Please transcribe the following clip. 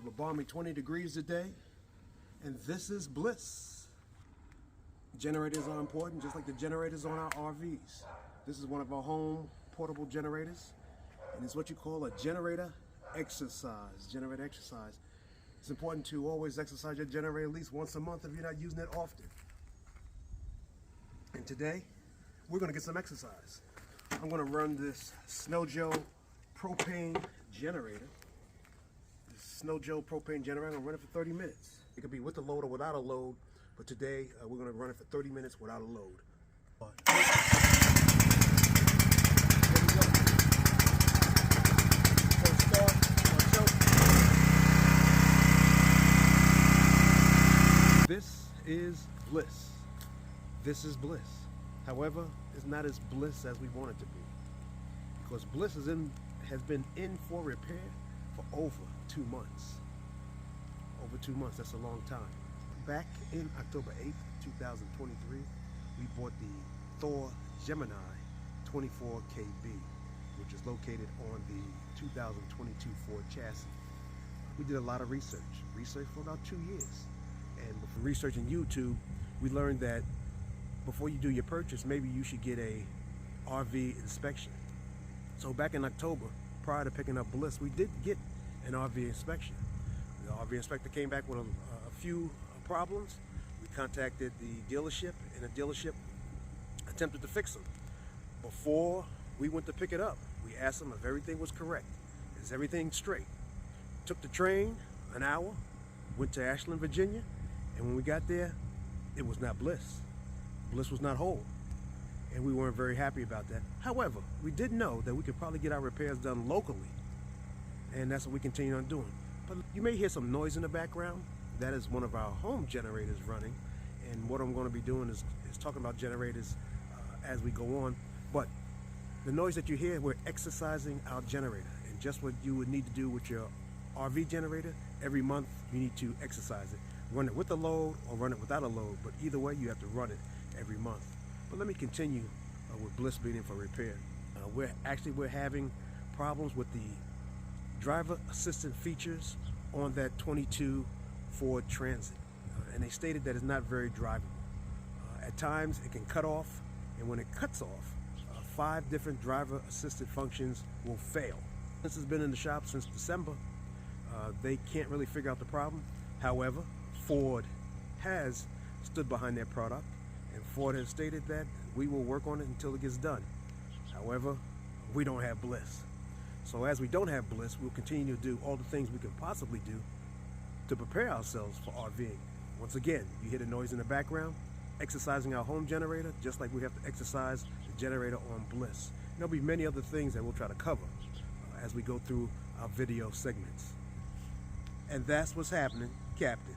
have a balmy 20 degrees today, and this is bliss. Generators are important, just like the generators on our RVs. This is one of our home portable generators, and it's what you call a generator exercise. Generator exercise. It's important to always exercise your generator at least once a month if you're not using it often. And today, we're going to get some exercise. I'm going to run this Snow Joe propane generator. This Snow Joe propane generator, I'm going to run it for 30 minutes. It could be with a load or without a load, but today we're going to run it for 30 minutes without a load. This is bliss. This is bliss. However, it's not as bliss as we want it to be, because bliss has been in for repair for over 2 months. Over 2 months, that's a long time. Back in October 8th, 2023, we bought the Thor Gemini 24 KB, which is located on the 2022 Ford chassis. We did a lot of research for about 2 years. And from researching YouTube, we learned that before you do your purchase, maybe you should get a RV inspection. So back in October, prior to picking up Bliss, we did get an RV inspection. The RV inspector came back with a few problems. We contacted the dealership, and the dealership attempted to fix them. Before we went to pick it up, we asked them if everything was correct. Is everything straight? Took the train an hour, went to Ashland, Virginia, and when we got there, it was not Bliss. Bliss was not whole, and we weren't very happy about that. However, we did know that we could probably get our repairs done locally, and that's what we continue on doing. But you may hear some noise in the background. That is one of our home generators running, and what I'm going to be doing is talking about generators as we go on. But the noise that you hear, we're exercising our generator, and just what you would need to do with your RV generator, every month you need to exercise it. Run it with a load or run it without a load, but either way you have to run it every month. But let me continue with Bliss being in for repair. We're having problems with the driver assistant features on that 22 Ford Transit, and they stated that it's not very drivable. At times it can cut off, and when it cuts off, 5 different driver assisted functions will fail. This has been in the shop since December. They can't really figure out the problem. However, Ford has stood behind their product, and Ford has stated that we will work on it until it gets done. However, we don't have Bliss. So as we don't have Bliss, we'll continue to do all the things we can possibly do to prepare ourselves for RVing. Once again, you hear the noise in the background, exercising our home generator, just like we have to exercise the generator on Bliss. There'll be many other things that we'll try to cover as we go through our video segments. And that's what's happening, Captain.